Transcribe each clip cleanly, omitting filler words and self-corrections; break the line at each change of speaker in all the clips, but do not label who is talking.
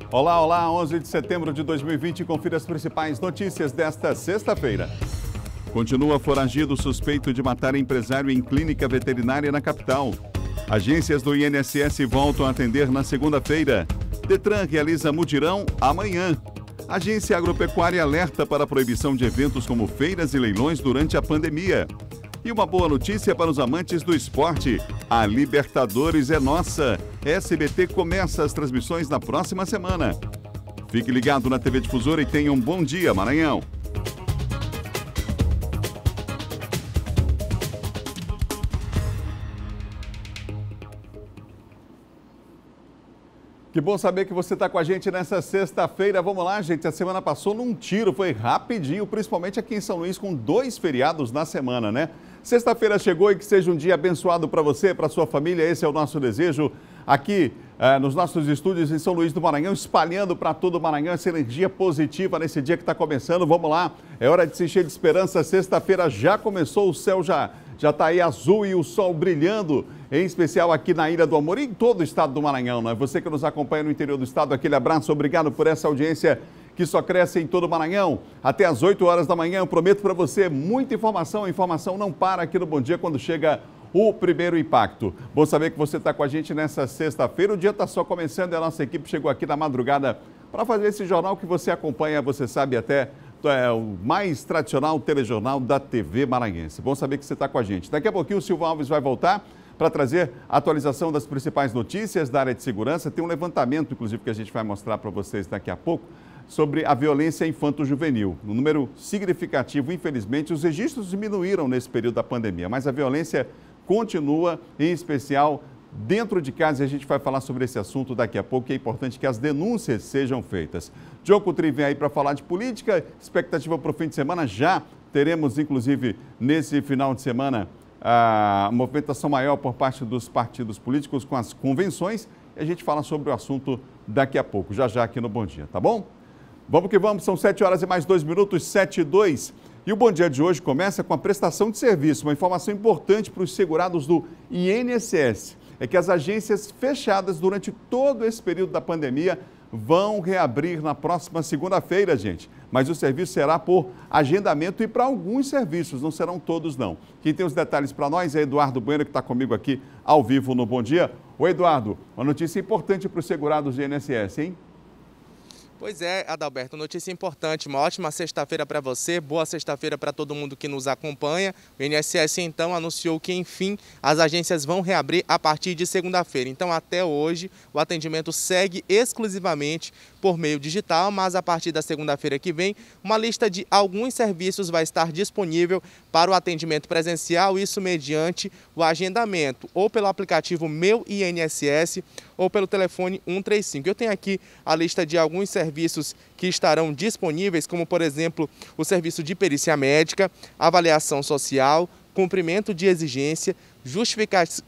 Olá, olá, 11 de setembro de 2020, confira as principais notícias desta sexta-feira. Continua foragido suspeito de matar empresário em clínica veterinária na capital. Agências do INSS voltam a atender na segunda-feira. Detran realiza mutirão amanhã. Agência Agropecuária alerta para a proibição de eventos como feiras e leilões durante a pandemia. E uma boa notícia para os amantes do esporte: a Libertadores é nossa. SBT começa as transmissões na próxima semana. Fique ligado na TV Difusora e tenha um bom dia, Maranhão. Que bom saber que você está com a gente nessa sexta-feira. Vamos lá, gente. A semana passou num tiro, foi rapidinho, principalmente aqui em São Luís, com 2 feriados na semana, né? Sexta-feira chegou e que seja um dia abençoado para você, para sua família. Esse é o nosso desejo aqui nos nossos estúdios em São Luís do Maranhão, espalhando para todo o Maranhão essa energia positiva nesse dia que está começando. Vamos lá, é hora de se encher de esperança. Sexta-feira já começou, o céu já está aí azul e o sol brilhando, em especial aqui na Ilha do Amor e em todo o estado do Maranhão, né? Você que nos acompanha no interior do estado, aquele abraço, obrigado por essa audiência que só cresce em todo o Maranhão. Até às 8 horas da manhã, eu prometo para você muita informação, a informação não para aqui no Bom Dia quando chega o primeiro impacto. Bom saber que você está com a gente nessa sexta-feira, o dia está só começando e a nossa equipe chegou aqui na madrugada para fazer esse jornal que você acompanha, você sabe até, é o mais tradicional telejornal da TV maranhense. Bom saber que você está com a gente. Daqui a pouquinho o Silvio Alves vai voltar para trazer a atualização das principais notícias da área de segurança. Tem um levantamento, inclusive, que a gente vai mostrar para vocês daqui a pouco, sobre a violência infanto-juvenil. Um número significativo, infelizmente, os registros diminuíram nesse período da pandemia, mas a violência continua, em especial dentro de casa, e a gente vai falar sobre esse assunto daqui a pouco, que é importante que as denúncias sejam feitas. Diogo Coutrin vem aí para falar de política, expectativa para o fim de semana, já teremos, inclusive, nesse final de semana, a movimentação maior por parte dos partidos políticos com as convenções, e a gente fala sobre o assunto daqui a pouco, já aqui no Bom Dia, tá bom? Vamos que vamos, são 7 horas e mais 2 minutos, 7:02. E o Bom Dia de hoje começa com a prestação de serviço, uma informação importante para os segurados do INSS. É que as agências fechadas durante todo esse período da pandemia vão reabrir na próxima segunda-feira, gente. Mas o serviço será por agendamento e para alguns serviços, não serão todos não. Quem tem os detalhes para nós é Eduardo Bueno, que está comigo aqui ao vivo no Bom Dia. Oi, Eduardo, uma notícia importante para os segurados do INSS, hein?
Pois é, Adalberto, notícia importante, uma ótima sexta-feira para você, boa sexta-feira para todo mundo que nos acompanha. O INSS, então, anunciou que, enfim, as agências vão reabrir a partir de segunda-feira. Então, até hoje, o atendimento segue exclusivamente por meio digital, mas a partir da segunda-feira que vem, uma lista de alguns serviços vai estar disponível para o atendimento presencial, isso mediante o agendamento, ou pelo aplicativo Meu INSS, ou pelo telefone 135. Eu tenho aqui a lista de alguns serviços que estarão disponíveis, como, por exemplo, o serviço de perícia médica, avaliação social, cumprimento de exigência,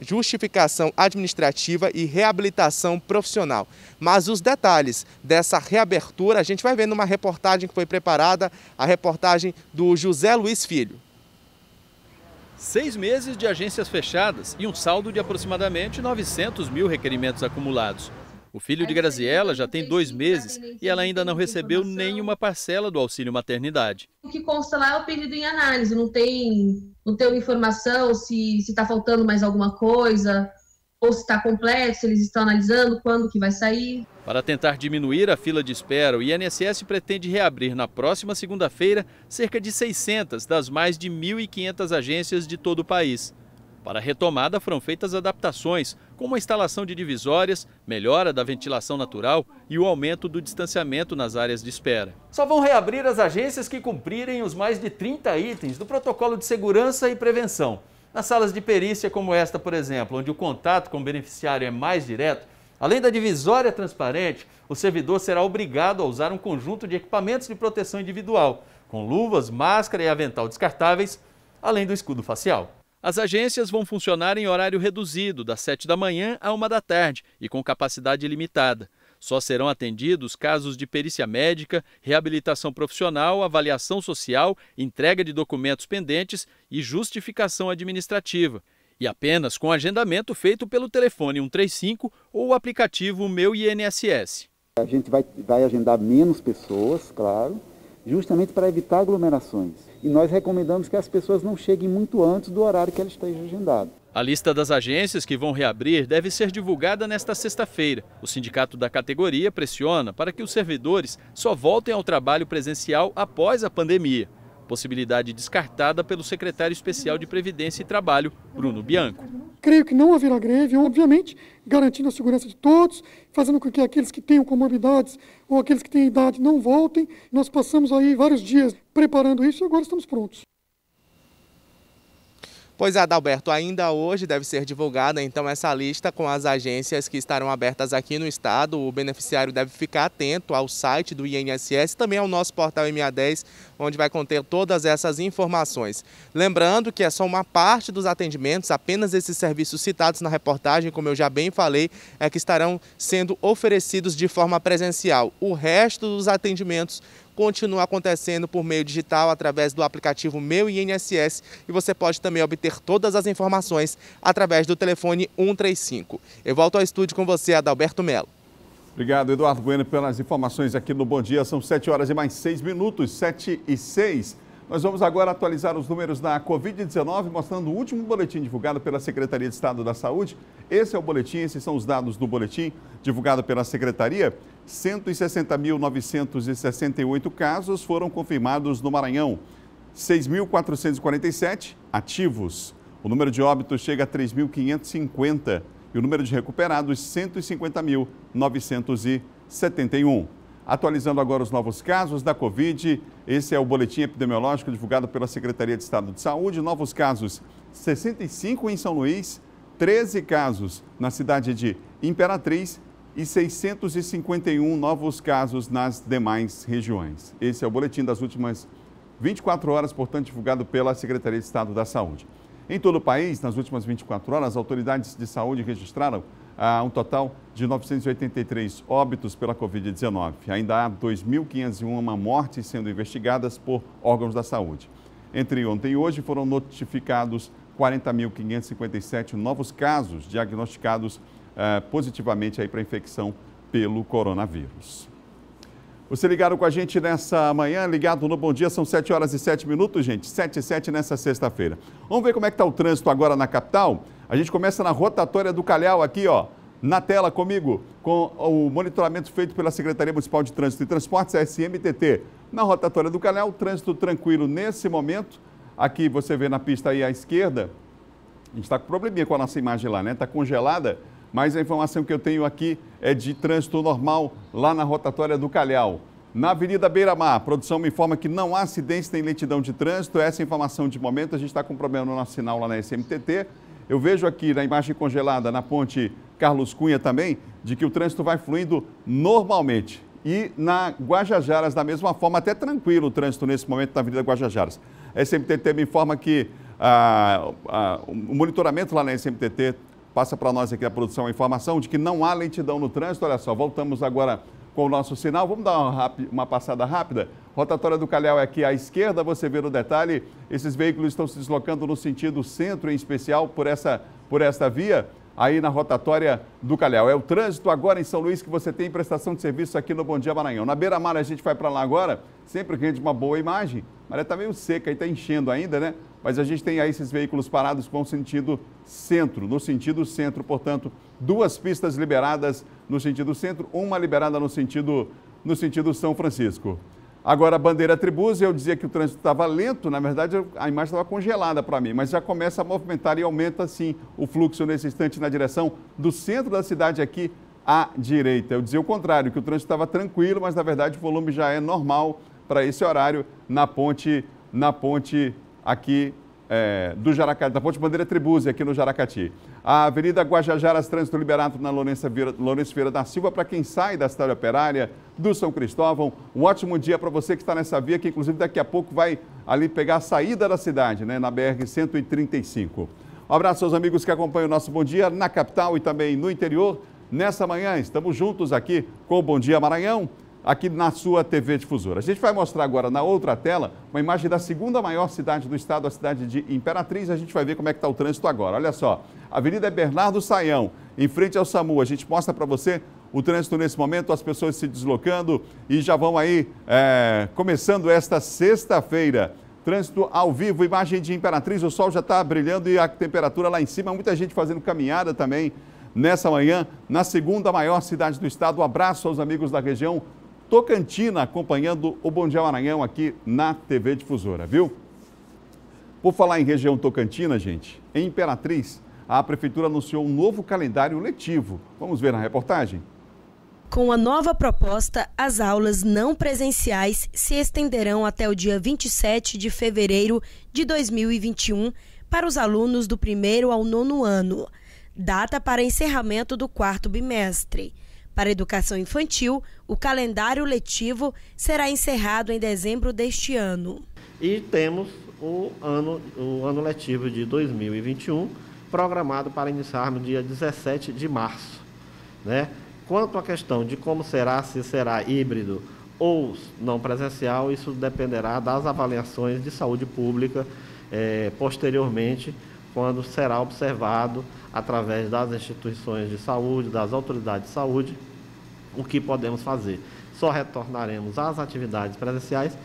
justificação administrativa e reabilitação profissional. Mas os detalhes dessa reabertura a gente vai ver numa reportagem que foi preparada, a reportagem do José Luiz Filho.
6 meses de agências fechadas e um saldo de aproximadamente 900 mil requerimentos acumulados. O filho de Graziela já tem 2 meses e ela ainda não recebeu nenhuma parcela do auxílio maternidade.
O que consta lá é o pedido em análise, não tem informação se está faltando mais alguma coisa, ou se está completo, se eles estão analisando, quando que vai sair.
Para tentar diminuir a fila de espera, o INSS pretende reabrir na próxima segunda-feira cerca de 600 das mais de 1.500 agências de todo o país. Para a retomada foram feitas adaptações, como a instalação de divisórias, melhora da ventilação natural e o aumento do distanciamento nas áreas de espera. Só vão reabrir as agências que cumprirem os mais de 30 itens do protocolo de segurança e prevenção. Nas salas de perícia como esta, por exemplo, onde o contato com o beneficiário é mais direto, além da divisória transparente, o servidor será obrigado a usar um conjunto de equipamentos de proteção individual, com luvas, máscara e avental descartáveis, além do escudo facial. As agências vão funcionar em horário reduzido, das 7 da manhã à 1 da tarde e com capacidade limitada. Só serão atendidos casos de perícia médica, reabilitação profissional, avaliação social, entrega de documentos pendentes e justificação administrativa. E apenas com agendamento feito pelo telefone 135 ou o aplicativo Meu INSS.
A gente vai agendar menos pessoas, claro, justamente para evitar aglomerações. E nós recomendamos que as pessoas não cheguem muito antes do horário que ela esteja agendada.
A lista das agências que vão reabrir deve ser divulgada nesta sexta-feira. O sindicato da categoria pressiona para que os servidores só voltem ao trabalho presencial após a pandemia. Possibilidade descartada pelo secretário especial de Previdência e Trabalho, Bruno Bianco.
Creio que não haverá greve, obviamente, garantindo a segurança de todos, fazendo com que aqueles que tenham comorbidades ou aqueles que têm idade não voltem. Nós passamos aí vários dias preparando isso e agora estamos prontos.
Pois é, Adalberto, ainda hoje deve ser divulgada então essa lista com as agências que estarão abertas aqui no estado. O beneficiário deve ficar atento ao site do INSS, também ao nosso portal MA10, onde vai conter todas essas informações. Lembrando que é só uma parte dos atendimentos, apenas esses serviços citados na reportagem, como eu já bem falei, é que estarão sendo oferecidos de forma presencial. O resto dos atendimentos continua acontecendo por meio digital através do aplicativo Meu INSS e você pode também obter todas as informações através do telefone 135. Eu volto ao estúdio com você, Adalberto Melo.
Obrigado, Eduardo Bueno, pelas informações aqui no Bom Dia. São 7 horas e mais 6 minutos, 7h06. Nós vamos agora atualizar os números da Covid-19, mostrando o último boletim divulgado pela Secretaria de Estado da Saúde. Esse é o boletim, esses são os dados do boletim divulgado pela Secretaria. 160.968 casos foram confirmados no Maranhão, 6.447 ativos. O número de óbitos chega a 3.550 e o número de recuperados 150.971. Atualizando agora os novos casos da Covid, esse é o boletim epidemiológico divulgado pela Secretaria de Estado de Saúde. Novos casos, 65 em São Luís, 13 casos na cidade de Imperatriz e 651 novos casos nas demais regiões. Esse é o boletim das últimas 24 horas, portanto, divulgado pela Secretaria de Estado da Saúde. Em todo o país, nas últimas 24 horas, as autoridades de saúde registraram um total de 983 óbitos pela Covid-19. Ainda há 2.501 mortes sendo investigadas por órgãos da saúde. Entre ontem e hoje foram notificados 40.557 novos casos diagnosticados positivamente para a infecção pelo coronavírus. Você ligado com a gente nessa manhã, ligado no Bom Dia, são 7 horas e 7 minutos, gente, 7 e 7 nessa sexta-feira. Vamos ver como é que está o trânsito agora na capital? A gente começa na rotatória do Calhau aqui, ó, na tela comigo, com o monitoramento feito pela Secretaria Municipal de Trânsito e Transportes, a SMTT. Na rotatória do Calhau, trânsito tranquilo nesse momento. Aqui você vê na pista aí à esquerda, a gente está com probleminha com a nossa imagem lá, né? Está congelada, mas a informação que eu tenho aqui é de trânsito normal lá na rotatória do Calhau. Na Avenida Beira-Mar, a produção me informa que não há acidentes nem lentidão de trânsito. Essa informação de momento, a gente está com problema no nosso sinal lá na SMTT. Eu vejo aqui na imagem congelada, na ponte Carlos Cunha também, de que o trânsito vai fluindo normalmente. E na Guajajaras, da mesma forma, até tranquilo o trânsito nesse momento na Avenida Guajajaras. A SMTT me informa que o monitoramento lá na SMTT passa para nós aqui a produção a informação de que não há lentidão no trânsito. Olha só, voltamos agora com o nosso sinal. Vamos dar uma passada rápida. Rotatória do Calhau é aqui à esquerda, você vê no detalhe, esses veículos estão se deslocando no sentido centro, em especial por essa via, aí na rotatória do Calhau. É o trânsito agora em São Luís que você tem prestação de serviço aqui no Bom Dia Maranhão. Na Beira-Mar a gente vai para lá agora, sempre rende uma boa imagem. A maré está meio seca e está enchendo ainda, né? Mas a gente tem aí esses veículos parados com sentido centro, no sentido centro, portanto, 2 pistas liberadas no sentido centro, uma liberada no sentido São Francisco. Agora, a bandeira Tribus, eu dizia que o trânsito estava lento, na verdade a imagem estava congelada para mim, mas já começa a movimentar e aumenta sim o fluxo nesse instante na direção do centro da cidade aqui à direita. Eu dizia o contrário, que o trânsito estava tranquilo, mas na verdade o volume já é normal para esse horário na ponte aqui do Jaracati, da ponte Bandeira Tribus aqui no Jaracati. A Avenida Guajajaras, trânsito liberado na Lourenço Vieira da Silva, para quem sai da cidade operária do São Cristóvão. Um ótimo dia para você que está nessa via, que inclusive daqui a pouco vai ali pegar a saída da cidade, né, na BR-135. Um abraço aos amigos que acompanham o nosso Bom Dia na capital e também no interior. Nessa manhã, estamos juntos aqui com o Bom Dia Maranhão, aqui na sua TV Difusora. A gente vai mostrar agora na outra tela uma imagem da segunda maior cidade do estado, a cidade de Imperatriz. A gente vai ver como é que está o trânsito agora. Olha só, a Avenida Bernardo Saião, em frente ao SAMU. A gente mostra para você o trânsito nesse momento, as pessoas se deslocando e já vão aí começando esta sexta-feira. Trânsito ao vivo, imagem de Imperatriz, o sol já está brilhando e a temperatura lá em cima, muita gente fazendo caminhada também nessa manhã, na segunda maior cidade do estado. Um abraço aos amigos da região Tocantina, acompanhando o Bom Dia Maranhão aqui na TV Difusora, viu? Por falar em região Tocantina, gente, em Imperatriz, a Prefeitura anunciou um novo calendário letivo. Vamos ver na reportagem?
Com a nova proposta, as aulas não presenciais se estenderão até o dia 27 de fevereiro de 2021 para os alunos do 1º ao 9º ano, data para encerramento do 4º bimestre. Para a educação infantil, o calendário letivo será encerrado em dezembro deste ano.
E temos o ano letivo de 2021 programado para iniciar no dia 17 de março, né? Quanto à questão de como será, se será híbrido ou não presencial, isso dependerá das avaliações de saúde pública posteriormente, quando será observado através das instituições de saúde, das autoridades de saúde, o que podemos fazer. Só retornaremos às atividades presenciais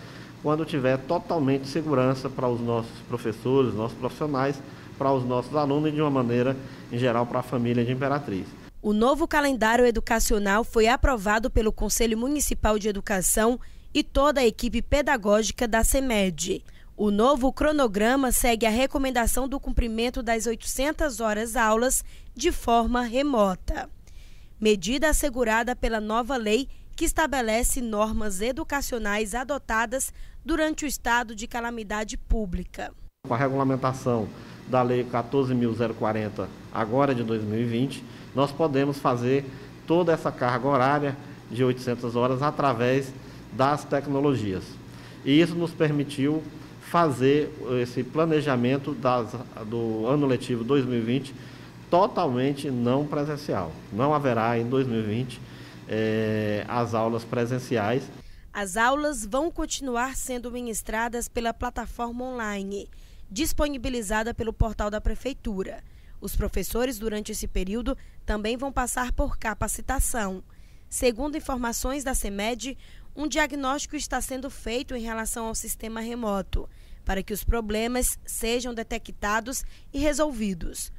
quando tiver totalmente segurança para os nossos professores, nossos profissionais, para os nossos alunos e, de uma maneira, em geral, para a família de Imperatriz.
O novo calendário educacional foi aprovado pelo Conselho Municipal de Educação e toda a equipe pedagógica da CEMED. O novo cronograma segue a recomendação do cumprimento das 800 horas aulas de forma remota. Medida assegurada pela nova lei que estabelece normas educacionais adotadas durante o estado de calamidade pública.
Com a regulamentação da Lei 14.040, agora de 2020, nós podemos fazer toda essa carga horária de 800 horas através das tecnologias. E isso nos permitiu fazer esse planejamento do ano letivo 2020 totalmente não presencial. Não haverá em 2020 as aulas presenciais.
As aulas vão continuar sendo ministradas pela plataforma online, disponibilizada pelo portal da Prefeitura. Os professores, durante esse período, também vão passar por capacitação. Segundo informações da CEMED, um diagnóstico está sendo feito em relação ao sistema remoto, para que os problemas sejam detectados e resolvidos.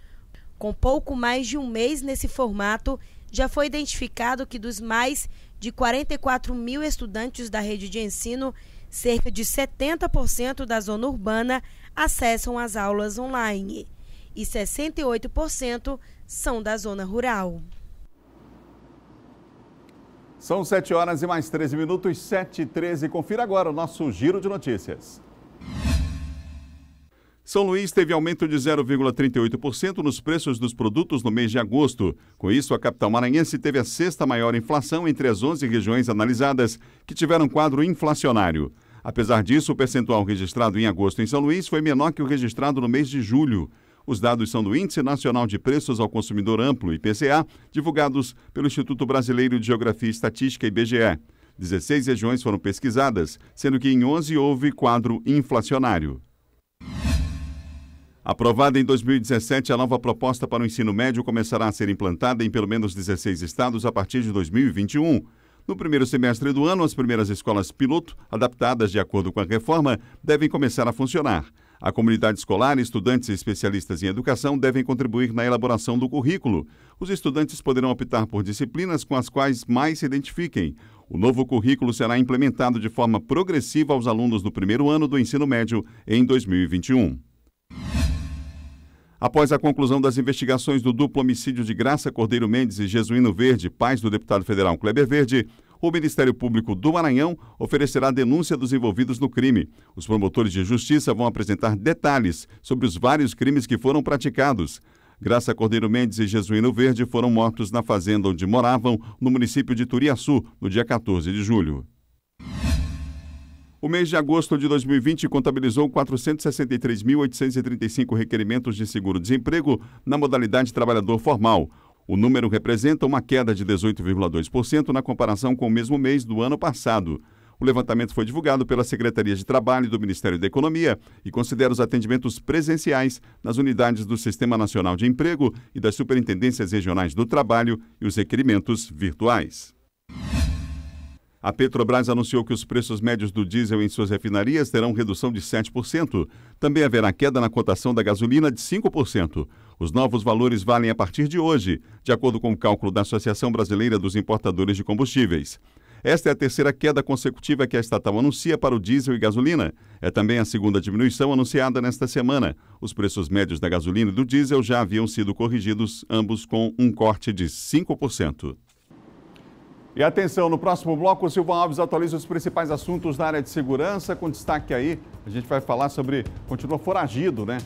Com pouco mais de um mês nesse formato, já foi identificado que dos mais de 44 mil estudantes da rede de ensino, cerca de 70% da zona urbana acessam as aulas online e 68% são da zona rural.
São 7 horas e mais 13 minutos, 7h13. Confira agora o nosso giro de notícias. São Luís teve aumento de 0,38% nos preços dos produtos no mês de agosto. Com isso, a capital maranhense teve a sexta maior inflação entre as 11 regiões analisadas, que tiveram quadro inflacionário. Apesar disso, o percentual registrado em agosto em São Luís foi menor que o registrado no mês de julho. Os dados são do Índice Nacional de Preços ao Consumidor Amplo, IPCA, divulgados pelo Instituto Brasileiro de Geografia e Estatística, IBGE. 16 regiões foram pesquisadas, sendo que em 11 houve quadro inflacionário. Aprovada em 2017, a nova proposta para o ensino médio começará a ser implantada em pelo menos 16 estados a partir de 2021. No primeiro semestre do ano, as primeiras escolas piloto, adaptadas de acordo com a reforma, devem começar a funcionar. A comunidade escolar, estudantes e especialistas em educação devem contribuir na elaboração do currículo. Os estudantes poderão optar por disciplinas com as quais mais se identifiquem. O novo currículo será implementado de forma progressiva aos alunos do primeiro ano do ensino médio em 2021. Após a conclusão das investigações do duplo homicídio de Graça Cordeiro Mendes e Jesuíno Verde, pais do deputado federal Kleber Verde, o Ministério Público do Maranhão oferecerá denúncia dos envolvidos no crime. Os promotores de justiça vão apresentar detalhes sobre os vários crimes que foram praticados. Graça Cordeiro Mendes e Jesuíno Verde foram mortos na fazenda onde moravam, no município de Turiaçu, no dia 14 de julho. O mês de agosto de 2020 contabilizou 463.835 requerimentos de seguro-desemprego na modalidade trabalhador formal. O número representa uma queda de 18,2% na comparação com o mesmo mês do ano passado. O levantamento foi divulgado pela Secretaria de Trabalho do Ministério da Economia e considera os atendimentos presenciais nas unidades do Sistema Nacional de Emprego e das Superintendências Regionais do Trabalho e os requerimentos virtuais. A Petrobras anunciou que os preços médios do diesel em suas refinarias terão redução de 7%. Também haverá queda na cotação da gasolina de 5%. Os novos valores valem a partir de hoje, de acordo com o cálculo da Associação Brasileira dos Importadores de Combustíveis. Esta é a terceira queda consecutiva que a estatal anuncia para o diesel e gasolina. É também a segunda diminuição anunciada nesta semana. Os preços médios da gasolina e do diesel já haviam sido corrigidos, ambos com um corte de 5%. E atenção, no próximo bloco, o Silvão Alves atualiza os principais assuntos da área de segurança, com destaque aí, a gente vai falar sobre, continua foragido, né?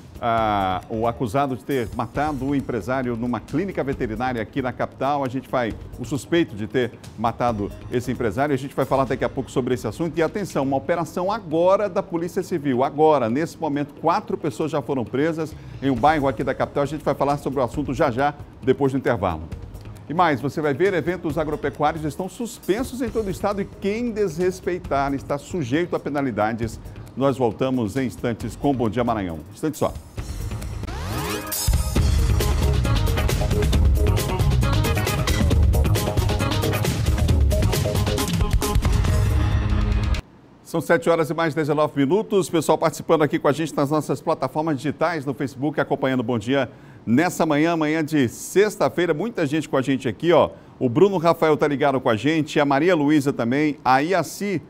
O acusado de ter matado o empresário numa clínica veterinária aqui na capital, o suspeito de ter matado esse empresário, a gente vai falar daqui a pouco sobre esse assunto. E atenção, uma operação agora da Polícia Civil, agora, nesse momento, 4 pessoas já foram presas em um bairro aqui da capital, a gente vai falar sobre o assunto já, depois do intervalo. E mais, você vai ver, eventos agropecuários estão suspensos em todo o estado e quem desrespeitar está sujeito a penalidades. Nós voltamos em instantes com Bom Dia Maranhão. Instante só. São 7 horas e mais 19 minutos. Pessoal participando aqui com a gente nas nossas plataformas digitais, no Facebook, acompanhando o Bom Dia nessa manhã de sexta-feira. Muita gente com a gente aqui, ó. O Bruno Rafael tá ligado com a gente, a Maria Luísa também, a Iaci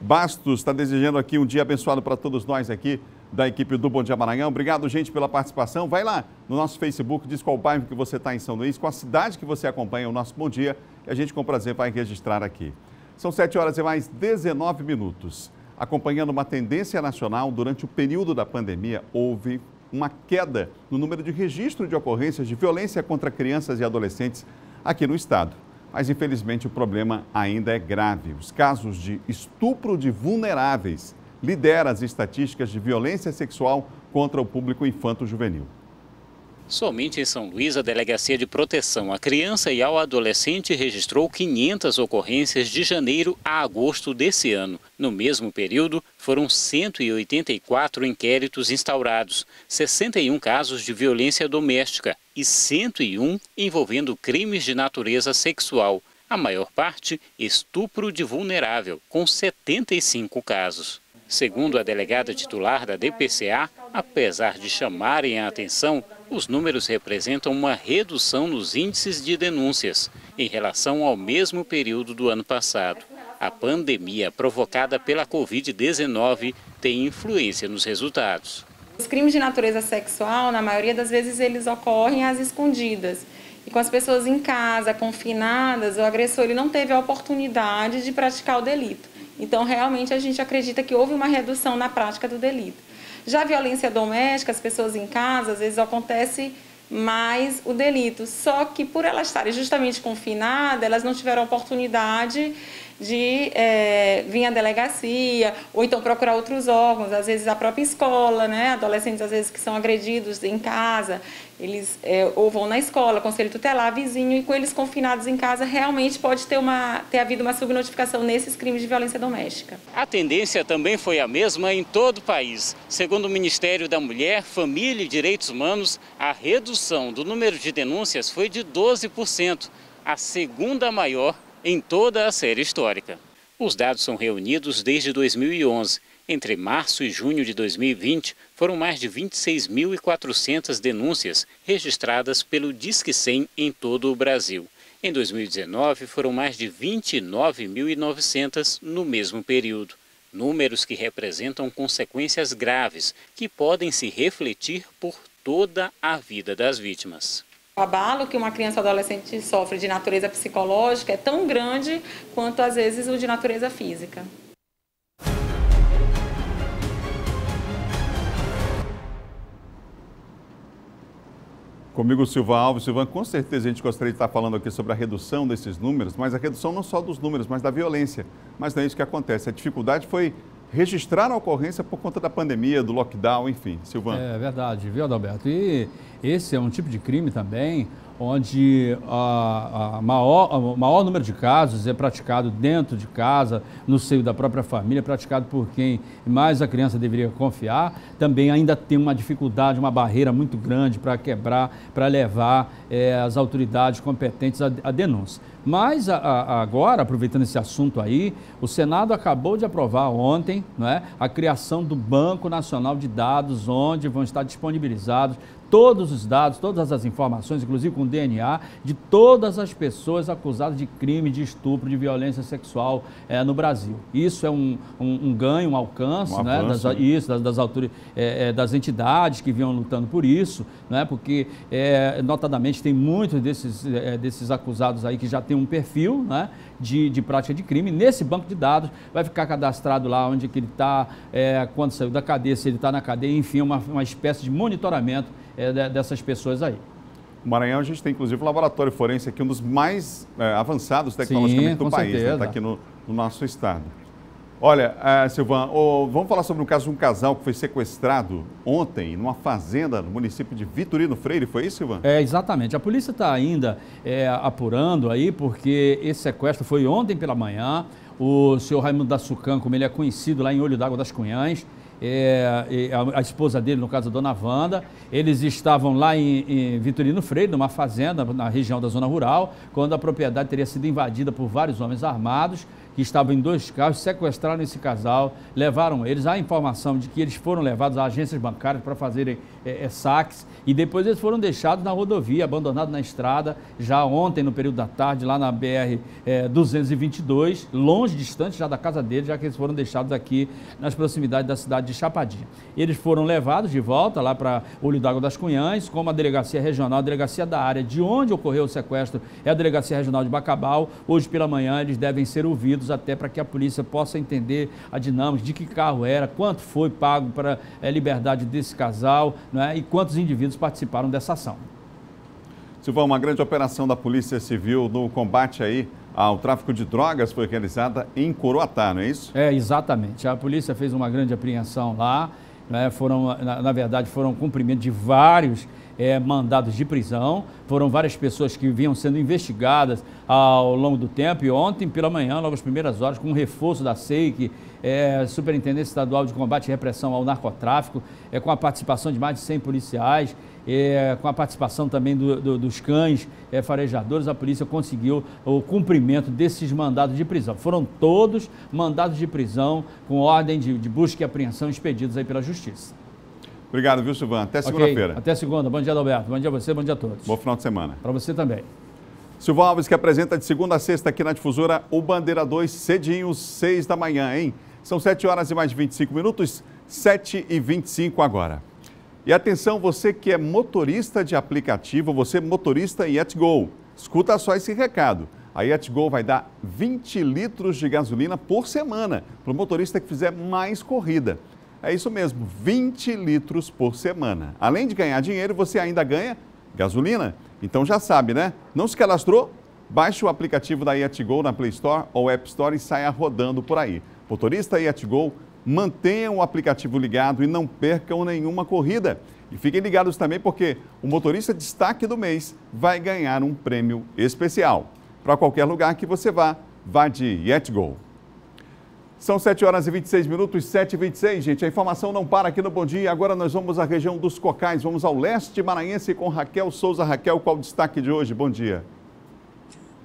Bastos está desejando aqui um dia abençoado para todos nós aqui da equipe do Bom Dia Maranhão. Obrigado, gente, pela participação. Vai lá no nosso Facebook, diz qual bairro que você está em São Luís, qual a cidade que você acompanha o nosso Bom Dia, e a gente com prazer vai registrar aqui. São 7 horas e mais 19 minutos. Acompanhando uma tendência nacional, durante o período da pandemia, houve uma queda no número de registro de ocorrências de violência contra crianças e adolescentes aqui no estado. Mas, infelizmente, o problema ainda é grave. Os casos de estupro de vulneráveis lideram as estatísticas de violência sexual contra o público infanto-juvenil.
Somente em São Luís, a Delegacia de Proteção à Criança e ao Adolescente registrou 500 ocorrências de janeiro a agosto desse ano. No mesmo período, foram 184 inquéritos instaurados, 61 casos de violência doméstica e 101 envolvendo crimes de natureza sexual. A maior parte, estupro de vulnerável, com 75 casos. Segundo a delegada titular da DPCA, apesar de chamarem a atenção, os números representam uma redução nos índices de denúncias em relação ao mesmo período do ano passado. A pandemia provocada pela Covid-19 tem influência nos resultados.
Os crimes de natureza sexual, na maioria das vezes, eles ocorrem às escondidas. E com as pessoas em casa, confinadas, o agressor ele não teve a oportunidade de praticar o delito. Então, realmente, a gente acredita que houve uma redução na prática do delito. Já a violência doméstica, as pessoas em casa, às vezes acontece mais o delito. Só que por elas estarem justamente confinadas, elas não tiveram oportunidade de vir à delegacia, ou então procurar outros órgãos, às vezes a própria escola, né? Adolescentes, às vezes, que são agredidos em casa, eles ou vão na escola, conselho tutelar, vizinho, e com eles confinados em casa, realmente pode ter havido uma subnotificação nesses crimes de violência doméstica.
A tendência também foi a mesma em todo o país. Segundo o Ministério da Mulher, Família e Direitos Humanos, a redução do número de denúncias foi de 12%, a segunda maior em toda a série histórica. Os dados são reunidos desde 2011. Entre março e junho de 2020, foram mais de 26.400 denúncias registradas pelo Disque 100 em todo o Brasil. Em 2019, foram mais de 29.900 no mesmo período. Números que representam consequências graves, que podem se refletir por toda a vida das vítimas.
O abalo que uma criança ou adolescente sofre de natureza psicológica é tão grande quanto, às vezes, o de natureza física.
Comigo o Silvão Alves. Silvão, com certeza a gente gostaria de estar falando aqui sobre a redução desses números, mas a redução não só dos números, mas da violência. Mas não é isso que acontece. A dificuldade foi registrar a ocorrência por conta da pandemia, do lockdown, enfim. Silvão.
É verdade, viu, Adalberto? E esse é um tipo de crime também onde o maior número de casos é praticado dentro de casa, no seio da própria família, praticado por quem mais a criança deveria confiar. Também ainda tem uma dificuldade, uma barreira muito grande para quebrar, para levar as autoridades competentes à denúncia. Mas agora, aproveitando esse assunto aí, o Senado acabou de aprovar ontem, não é, a criação do Banco Nacional de Dados, onde vão estar disponibilizados todos os dados, todas as informações, inclusive com DNA, de todas as pessoas acusadas de crime, de estupro, de violência sexual no Brasil. Isso é um ganho, um alcance, né, das entidades que vinham lutando por isso, né, porque, notadamente, tem muitos desses acusados aí que já tem um perfil, né, de prática de crime. Nesse banco de dados vai ficar cadastrado lá onde que ele está, quando saiu da cadeia, se ele está na cadeia, enfim, uma espécie de monitoramento dessas pessoas aí.
No Maranhão a gente tem inclusive um laboratório forense aqui, um dos mais avançados tecnologicamente do país, né? Está aqui no nosso estado. Olha, Silvan, vamos falar sobre um caso de um casal que foi sequestrado ontem numa fazenda no município de Vitorino Freire, foi isso, Silvan?
Exatamente. A polícia está ainda apurando aí, porque esse sequestro foi ontem pela manhã. O senhor Raimundo da Sucan, como ele é conhecido lá em Olho d'Água das Cunhãs, a esposa dele, no caso a dona Wanda, eles estavam lá em Vitorino Freire, numa fazenda na região da zona rural, quando a propriedade teria sido invadida por vários homens armados que estavam em 2 carros, sequestraram esse casal, levaram eles. Há informação de que eles foram levados a agências bancárias para fazerem saques e depois eles foram deixados na rodovia, abandonados na estrada, já ontem no período da tarde, lá na BR-222, longe, distante já da casa deles, já que eles foram deixados aqui nas proximidades da cidade de Chapadinha. Eles foram levados de volta lá para Olho d'Água das Cunhãs, como a delegacia regional, a delegacia da área de onde ocorreu o sequestro é a delegacia regional de Bacabal. Hoje pela manhã eles devem ser ouvidos até para que a polícia possa entender a dinâmica, de que carro era, quanto foi pago para a liberdade desse casal, né, e quantos indivíduos participaram dessa ação.
Silvão, uma grande operação da Polícia Civil no combate aí ao tráfico de drogas foi realizada em Coroatá, não é isso?
Exatamente. A polícia fez uma grande apreensão lá, né, na verdade foram cumprimento de vários mandados de prisão, foram várias pessoas que vinham sendo investigadas ao longo do tempo e ontem pela manhã, logo às primeiras horas, com um reforço da SEIC, Superintendência Estadual de Combate e Repressão ao Narcotráfico, com a participação de mais de 100 policiais, com a participação também dos cães farejadores, a polícia conseguiu o cumprimento desses mandados de prisão. Foram todos mandados de prisão com ordem de busca e apreensão expedidos aí pela Justiça.
Obrigado, viu, Silvan? Até segunda-feira.
Até segunda. Bom dia, Adalberto. Bom dia a você, bom dia a todos.
Bom final de semana.
Para você também.
Silvão Alves, que apresenta de segunda a sexta aqui na Difusora o Bandeira 2, cedinho, 6 da manhã, hein? São 7 horas e mais de 25 minutos, 7h25 agora. E atenção, você que é motorista de aplicativo, você motorista Yetgo, escuta só esse recado. A Yetgo vai dar 20 litros de gasolina por semana para o motorista que fizer mais corrida. É isso mesmo, 20 litros por semana. Além de ganhar dinheiro, você ainda ganha gasolina. Então já sabe, né? Não se cadastrou? Baixe o aplicativo da Yetgo na Play Store ou App Store e saia rodando por aí. Motorista Yetgo, mantenham o aplicativo ligado e não percam nenhuma corrida. E fiquem ligados também porque o motorista destaque do mês vai ganhar um prêmio especial. Para qualquer lugar que você vá, vá de Yetgo. São 7 horas e 26 minutos, 7h26, gente. A informação não para aqui no Bom Dia. Agora nós vamos à região dos Cocais, vamos ao leste maranhense com Raquel Souza. Raquel, qual o destaque de hoje? Bom dia.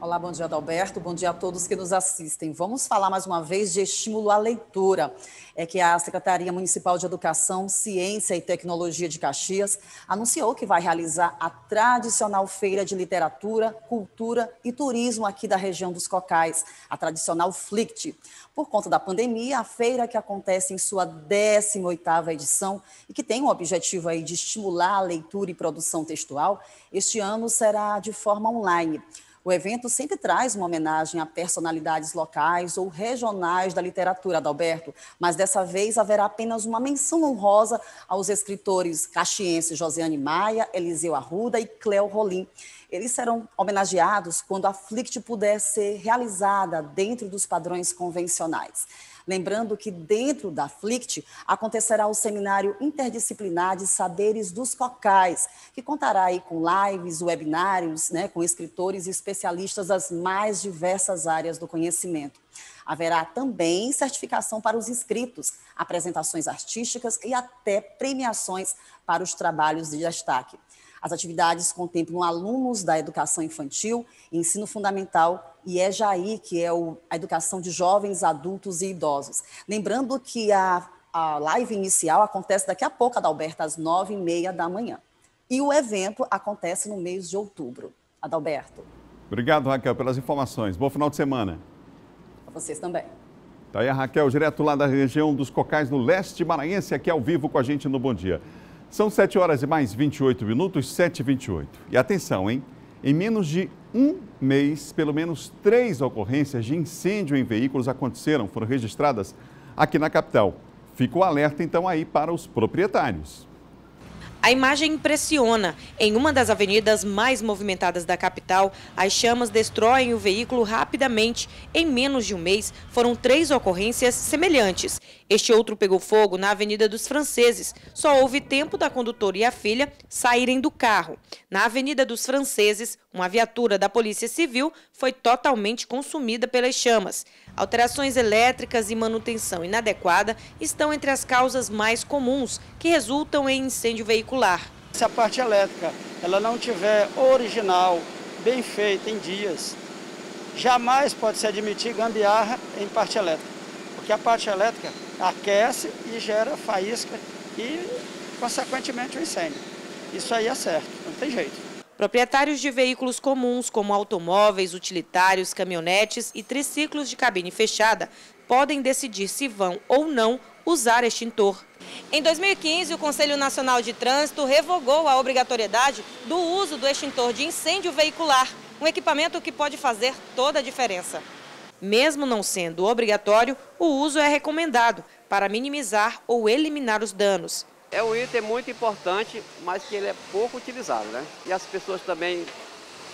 Olá, bom dia, Adalberto. Bom dia a todos que nos assistem. Vamos falar mais uma vez de estímulo à leitura. É que a Secretaria Municipal de Educação, Ciência e Tecnologia de Caxias anunciou que vai realizar a tradicional Feira de Literatura, Cultura e Turismo aqui da região dos Cocais, a tradicional FLICT. Por conta da pandemia, a feira, que acontece em sua 18ª edição e que tem o objetivo aí de estimular a leitura e produção textual, este ano será de forma online. O evento sempre traz uma homenagem a personalidades locais ou regionais da literatura, Adalberto, mas dessa vez haverá apenas uma menção honrosa aos escritores caxienses Josiane Maia, Eliseu Arruda e Cléo Rolim. eles serão homenageados quando a FLICT puder ser realizada dentro dos padrões convencionais. Lembrando que dentro da FLICT acontecerá o seminário interdisciplinar de saberes dos cocais, que contará aí com lives, webinários, né, com escritores e especialistas das mais diversas áreas do conhecimento. Haverá também certificação para os inscritos, apresentações artísticas e até premiações para os trabalhos de destaque. As atividades contemplam alunos da educação infantil, ensino fundamental e EJAI, que é a educação de jovens, adultos e idosos. Lembrando que a live inicial acontece daqui a pouco, Adalberto, às 9h30 da manhã. E o evento acontece no mês de outubro. Adalberto.
Obrigado, Raquel, pelas informações. Bom final de semana.
Para vocês também.
Tá aí a Raquel, direto lá da região dos Cocais, no leste maranhense, aqui ao vivo com a gente no Bom Dia. São 7 horas e mais 28 minutos, 7h28. E atenção, hein? Em menos de um mês, pelo menos 3 ocorrências de incêndio em veículos foram registradas aqui na capital. Fica o alerta, então, aí para os proprietários.
A imagem impressiona. Em uma das avenidas mais movimentadas da capital, as chamas destroem o veículo rapidamente. Em menos de um mês, foram 3 ocorrências semelhantes. Este outro pegou fogo na Avenida dos Franceses. Só houve tempo da condutora e a filha saírem do carro. Na Avenida dos Franceses, uma viatura da Polícia Civil foi totalmente consumida pelas chamas. Alterações elétricas e manutenção inadequada estão entre as causas mais comuns que resultam em incêndio veicular.
Se a parte elétrica ela não tiver original, bem feita em dias, jamais pode se admitir gambiarra em parte elétrica, porque a parte elétrica aquece e gera faísca e, consequentemente, o incêndio. Isso aí é certo, não tem jeito.
Proprietários de veículos comuns, como automóveis, utilitários, caminhonetes e triciclos de cabine fechada, podem decidir se vão ou não usar extintor. Em 2015, o Conselho Nacional de Trânsito revogou a obrigatoriedade do uso do extintor de incêndio veicular, um equipamento que pode fazer toda a diferença. Mesmo não sendo obrigatório, o uso é recomendado para minimizar ou eliminar os danos.
É um item muito importante, mas que ele é pouco utilizado, né? E as pessoas também,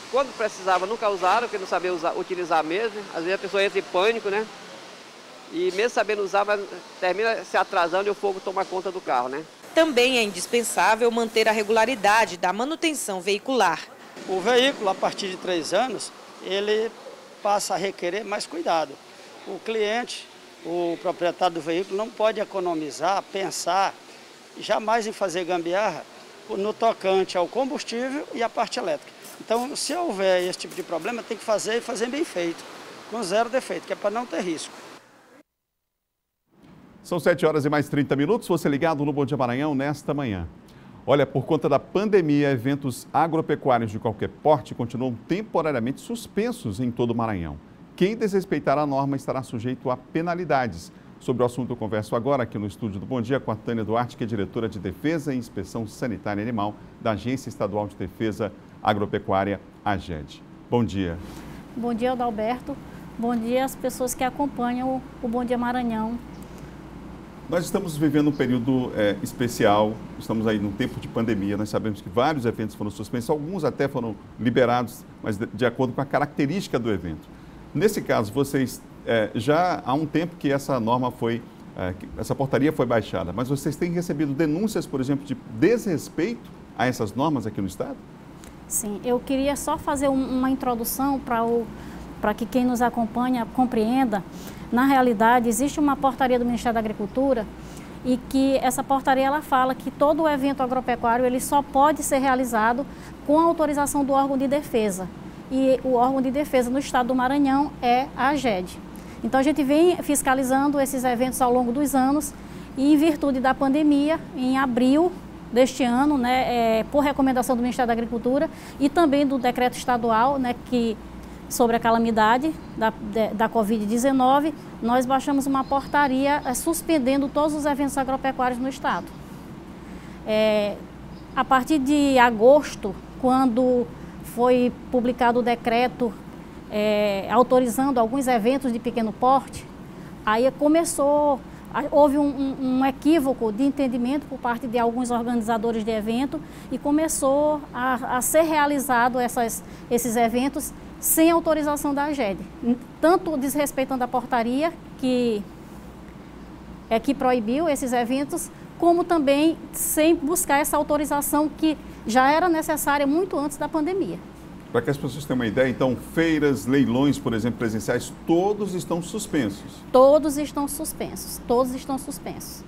quando precisava, nunca usaram, porque não sabiam utilizar mesmo. Às vezes a pessoa entra em pânico, né? E mesmo sabendo usar, mas termina se atrasando e o fogo toma conta do carro, né?
Também é indispensável manter a regularidade da manutenção veicular.
O veículo, a partir de 3 anos, ele passa a requerer mais cuidado. O cliente, o proprietário do veículo, não pode economizar, pensar jamais em fazer gambiarra no tocante ao combustível e à parte elétrica. Então, se houver esse tipo de problema, tem que fazer e fazer bem feito, com 0 defeito, que é para não ter risco.
São 7 horas e mais 30 minutos, você ligado no Bom Dia Maranhão nesta manhã. Olha, por conta da pandemia, eventos agropecuários de qualquer porte continuam temporariamente suspensos em todo o Maranhão. Quem desrespeitar a norma estará sujeito a penalidades. Sobre o assunto, eu converso agora aqui no estúdio do Bom Dia com a Tânia Duarte, que é diretora de Defesa e Inspeção Sanitária Animal da Agência Estadual de Defesa Agropecuária, AGED. Bom dia.
Bom dia, Adalberto. Bom dia às pessoas que acompanham o Bom Dia Maranhão.
Nós estamos vivendo um período especial, estamos aí num tempo de pandemia, nós sabemos que vários eventos foram suspensos, alguns até foram liberados, mas de acordo com a característica do evento. Nesse caso, vocês já há um tempo que essa norma essa portaria foi baixada, mas vocês têm recebido denúncias, por exemplo, de desrespeito a essas normas aqui no estado?
Sim, eu queria só fazer uma introdução para que quem nos acompanha compreenda. Na realidade, existe uma portaria do Ministério da Agricultura e que essa portaria ela fala que todo evento agropecuário ele só pode ser realizado com a autorização do órgão de defesa. E o órgão de defesa no estado do Maranhão é a AGED. Então a gente vem fiscalizando esses eventos ao longo dos anos e em virtude da pandemia, em abril deste ano, né, por recomendação do Ministério da Agricultura e também do decreto estadual, né, sobre a calamidade da Covid-19, nós baixamos uma portaria suspendendo todos os eventos agropecuários no estado. A partir de agosto, quando foi publicado o decreto autorizando alguns eventos de pequeno porte, aí começou houve um equívoco de entendimento por parte de alguns organizadores de evento e começou a ser realizado esses eventos sem autorização da AGED, tanto desrespeitando a portaria que proibiu esses eventos, como também sem buscar essa autorização que já era necessária muito antes da pandemia.
Para que as pessoas tenham uma ideia, então, feiras, leilões, por exemplo, presenciais, todos estão suspensos?
Todos estão suspensos, todos estão suspensos.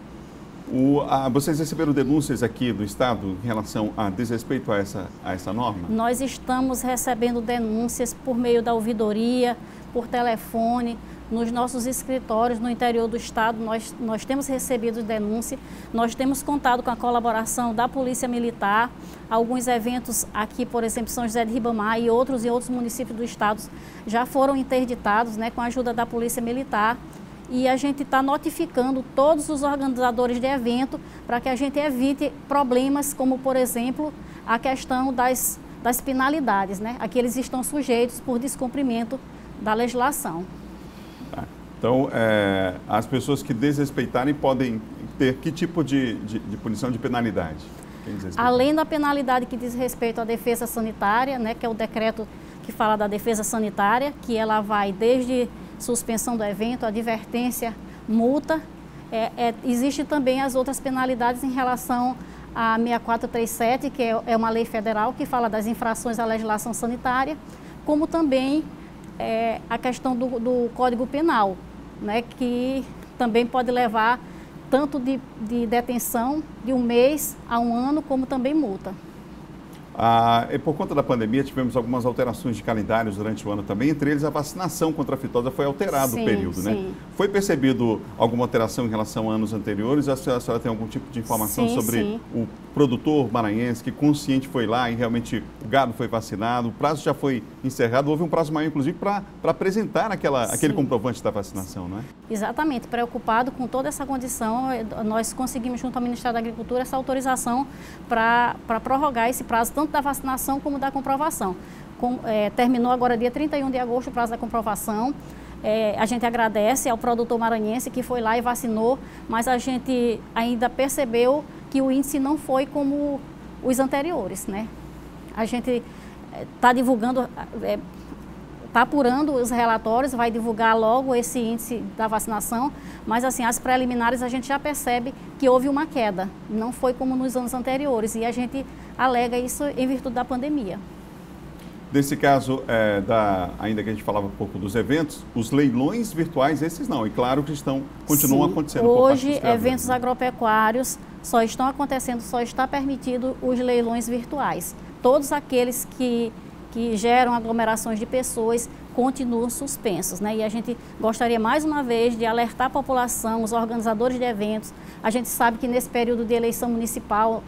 Vocês receberam denúncias aqui do Estado em relação a desrespeito a essa norma?
Nós estamos recebendo denúncias por meio da ouvidoria, por telefone, nos nossos escritórios no interior do Estado, nós temos recebido denúncia, nós temos contado com a colaboração da Polícia Militar, alguns eventos aqui, por exemplo, São José de Ribamar e outros municípios do Estado já foram interditados, né, com a ajuda da Polícia Militar. E a gente está notificando todos os organizadores de evento para que a gente evite problemas como, por exemplo, a questão das penalidades, né? A que eles estão sujeitos por descumprimento da legislação.
Então, as pessoas que desrespeitarem podem ter que tipo de punição, de penalidade?
Além da penalidade que diz respeito à defesa sanitária, né, que é o decreto que fala da defesa sanitária, que ela vai desde suspensão do evento, advertência, multa. Existe também as outras penalidades em relação à 6437, que é uma lei federal que fala das infrações à legislação sanitária, como também a questão do Código Penal, né, que também pode levar tanto de detenção de 1 mês a 1 ano, como também multa.
Por conta da pandemia, tivemos algumas alterações de calendários durante o ano também, entre eles a vacinação contra a aftosa foi alterado o período, né? Foi percebido alguma alteração em relação a anos anteriores? A senhora tem algum tipo de informação sobre o produtor maranhense que consciente foi lá e realmente o gado foi vacinado, o prazo já foi encerrado, houve um prazo maior, inclusive, para apresentar aquele comprovante da vacinação, não é?
Exatamente, preocupado com toda essa condição, nós conseguimos junto ao Ministério da Agricultura essa autorização para prorrogar esse prazo, tanto da vacinação como da comprovação. Terminou agora dia 31 de agosto o prazo da comprovação. A gente agradece ao produtor maranhense que foi lá e vacinou, mas a gente ainda percebeu que o índice não foi como os anteriores, né? A gente está divulgando, está apurando os relatórios, vai divulgar logo esse índice da vacinação, mas assim, as preliminares a gente já percebe que houve uma queda, não foi como nos anos anteriores, e a gente alega isso em virtude da pandemia.
Nesse caso, ainda que a gente falava um pouco dos eventos, os leilões virtuais, esses não, e claro que continuam acontecendo.
Hoje, eventos agropecuários só estão acontecendo, só está permitido os leilões virtuais. Todos aqueles que geram aglomerações de pessoas continuam suspensos, né? E a gente gostaria mais uma vez de alertar a população, os organizadores de eventos. A gente sabe que nesse período de eleição municipal,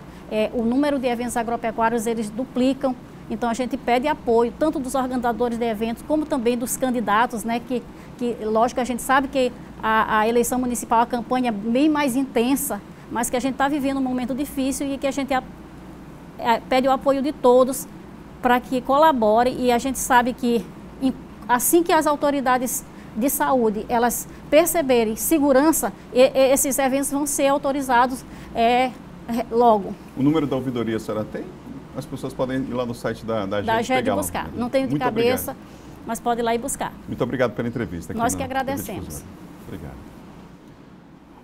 o número de eventos agropecuários eles duplicam. Então a gente pede apoio tanto dos organizadores de eventos como também dos candidatos, né? Que lógico, a gente sabe que a eleição municipal, a campanha é bem mais intensa, mas que a gente está vivendo um momento difícil e que a gente pede o apoio de todos para que colaborem, e a gente sabe que assim que as autoridades de saúde elas perceberem segurança, esses eventos vão ser autorizados logo.
O número da ouvidoria a senhora tem? As pessoas podem ir lá no site da
AGED e buscar. Não tenho de cabeça, mas pode ir lá e buscar.
Muito obrigado pela entrevista.
Nós que agradecemos.
Obrigado.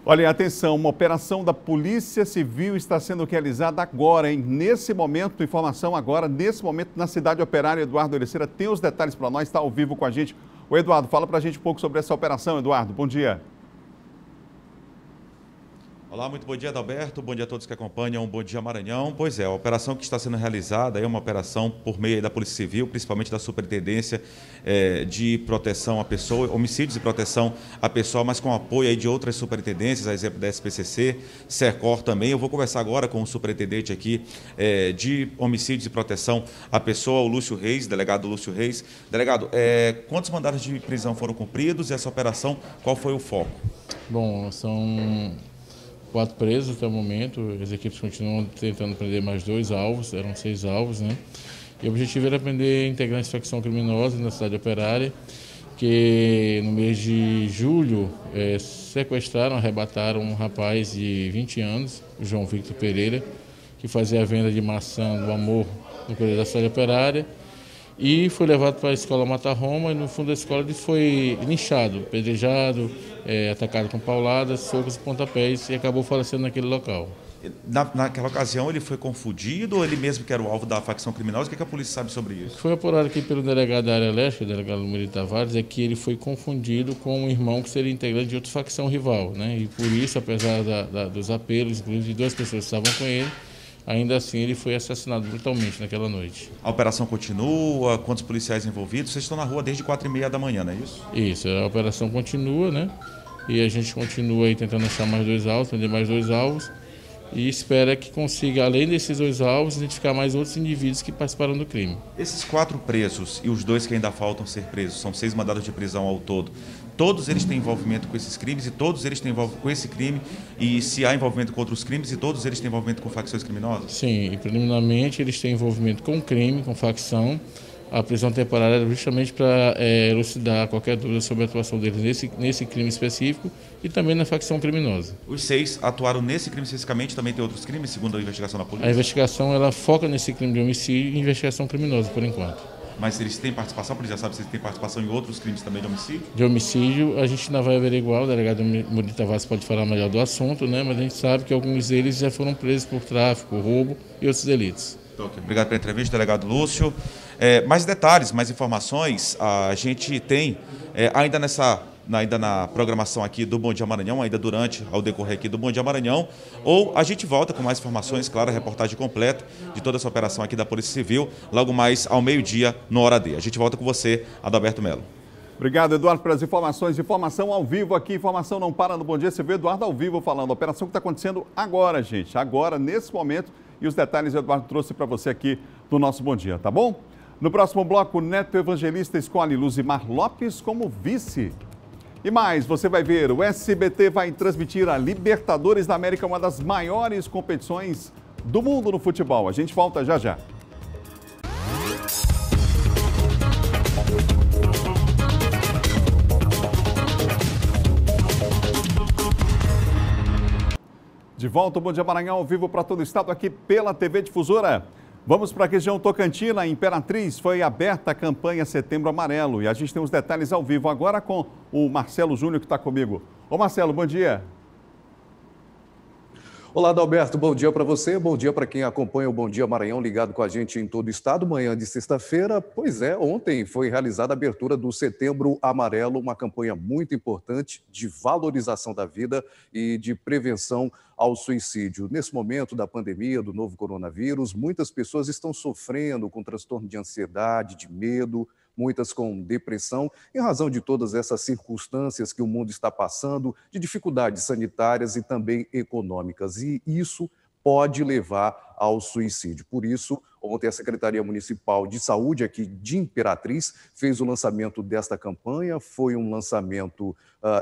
Olha, atenção, uma operação da Polícia Civil está sendo realizada agora, hein? Nesse momento, informação agora, nesse momento, na cidade operária. Eduardo Ericeira tem os detalhes para nós, está ao vivo com a gente. O Eduardo, fala para a gente um pouco sobre essa operação, Eduardo. Bom dia.
Olá, muito bom dia, Adalberto. Bom dia a todos que acompanham. Bom dia, Maranhão. Pois é, a operação que está sendo realizada é uma operação por meio da Polícia Civil, principalmente da Superintendência de Proteção à Pessoa, Homicídios e Proteção à Pessoa, mas com apoio aí de outras superintendências, a exemplo da SPCC, SERCOR também. Eu vou conversar agora com o superintendente aqui de Homicídios e Proteção à Pessoa, o Lúcio Reis, delegado Lúcio Reis. Delegado, quantos mandados de prisão foram cumpridos e essa operação, qual foi o foco?
Bom, são 4 presos até o momento, as equipes continuam tentando prender mais 2 alvos, eram 6 alvos, né? E o objetivo era prender integrantes de facção criminosa na cidade operária, porque no mês de julho sequestraram, arrebataram um rapaz de 20 anos, o João Victor Pereira, que fazia a venda de maçã do amor no Correio da Cidade Operária, e foi levado para a escola Mata Roma, e no fundo da escola ele foi linchado, apedrejado, atacado com pauladas, socos e pontapés, e acabou falecendo naquele local.
Naquela ocasião ele foi confundido ou ele mesmo que era o alvo da facção criminosa? O que a polícia sabe sobre isso?
Foi apurado aqui pelo delegado da área leste, o delegado Murilo Tavares, é que ele foi confundido com um irmão que seria integrante de outra facção rival, né? E por isso, apesar dos apelos, inclusive de 2 pessoas que estavam com ele, ainda assim ele foi assassinado brutalmente naquela noite.
A operação continua? Quantos policiais envolvidos? Vocês estão na rua desde 4h30 da manhã, não é isso?
Isso, a operação continua, né? E a gente continua aí tentando achar mais 2 alvos, prender mais 2 alvos. E espera que consiga, além desses 2 alvos, identificar mais outros indivíduos que participaram do crime.
Esses 4 presos e os 2 que ainda faltam ser presos, são 6 mandados de prisão ao todo. Todos eles têm envolvimento com esses crimes e todos eles têm envolvimento com esse crime, e se há envolvimento com outros crimes, e todos eles têm envolvimento com facções criminosas?
Sim, e preliminarmente eles têm envolvimento com crime, com facção. A prisão temporária é justamente para elucidar qualquer dúvida sobre a atuação deles nesse crime específico e também na facção criminosa.
Os 6 atuaram nesse crime especificamente, também tem outros crimes, segundo a investigação da polícia?
A investigação ela foca nesse crime de homicídio e investigação criminosa, por enquanto.
Mas eles têm participação, a polícia já sabe se eles têm participação em outros crimes também de homicídio?
De homicídio, a gente ainda vai averiguar, o delegado Murilo Tavares pode falar melhor do assunto, né? Mas a gente sabe que alguns deles já foram presos por tráfico, roubo e outros delitos.
Okay. Obrigado pela entrevista, delegado Lúcio. Mais detalhes, mais informações, a gente tem ainda na programação aqui do Bom Dia Maranhão, ainda durante, ao decorrer aqui do Bom Dia Maranhão, ou a gente volta com mais informações, claro, a reportagem completa de toda essa operação aqui da Polícia Civil, logo mais ao meio-dia, no Hora D. A gente volta com você, Adalberto Melo.
Obrigado, Eduardo, pelas informações. Informação ao vivo aqui, informação não para no Bom Dia. Você vê Eduardo ao vivo falando, a operação que está acontecendo agora, gente, agora, nesse momento, e os detalhes o Eduardo trouxe para você aqui no nosso Bom Dia, tá bom? No próximo bloco, Neto Evangelista escolhe Luzimar Lopes como vice. E mais, você vai ver, o SBT vai transmitir a Libertadores da América, uma das maiores competições do mundo no futebol. A gente volta já já. De volta, o Bom Dia Maranhão, ao vivo para todo o estado, aqui pela TV Difusora. Vamos para a região Tocantina, Imperatriz, foi aberta a campanha Setembro Amarelo. E a gente tem os detalhes ao vivo agora com o Marcelo Júnior, que está comigo. Ô Marcelo, bom dia.
Olá, Adalberto, bom dia para você, bom dia para quem acompanha o Bom Dia Maranhão, ligado com a gente em todo o estado. Manhã de sexta-feira, pois é, ontem foi realizada a abertura do Setembro Amarelo, uma campanha muito importante de valorização da vida e de prevenção ao suicídio. Nesse momento da pandemia, do novo coronavírus, muitas pessoas estão sofrendo com transtorno de ansiedade, de medo, muitas com depressão, em razão de todas essas circunstâncias que o mundo está passando, de dificuldades sanitárias e também econômicas. E isso pode levar ao suicídio. Por isso, ontem a Secretaria Municipal de Saúde aqui de Imperatriz fez o lançamento desta campanha. Foi um lançamento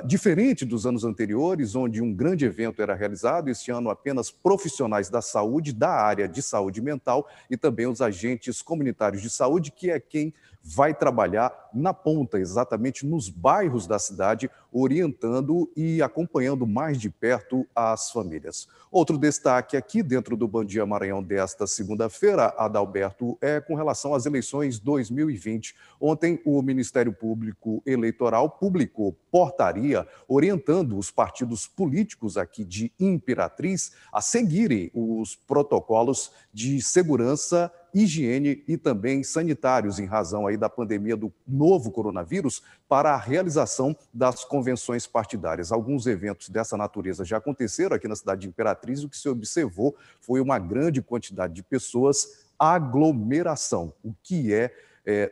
diferente dos anos anteriores, onde um grande evento era realizado. Este ano, apenas profissionais da saúde, da área de saúde mental e também os agentes comunitários de saúde, que é quem vai trabalhar na ponta, exatamente nos bairros da cidade, orientando e acompanhando mais de perto as famílias. Outro destaque aqui dentro do Bom Dia Maranhão desta segunda-feira, Adalberto, é com relação às eleições 2020. Ontem, o Ministério Público Eleitoral publicou portaria orientando os partidos políticos aqui de Imperatriz a seguirem os protocolos de segurança, higiene e também sanitários em razão aí da pandemia do novo coronavírus para a realização das convenções partidárias. Alguns eventos dessa natureza já aconteceram aqui na cidade de Imperatriz. O que se observou foi uma grande quantidade de pessoas, aglomeração, o que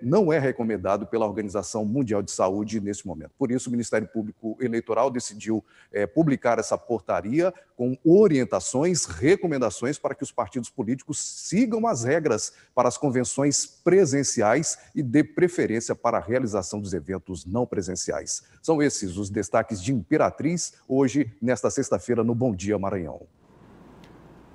não é recomendado pela Organização Mundial de Saúde nesse momento. Por isso, o Ministério Público Eleitoral decidiu publicar essa portaria com orientações, recomendações para que os partidos políticos sigam as regras para as convenções presenciais e dê preferência para a realização dos eventos não presenciais. São esses os destaques de Imperatriz, hoje, nesta sexta-feira, no Bom Dia Maranhão.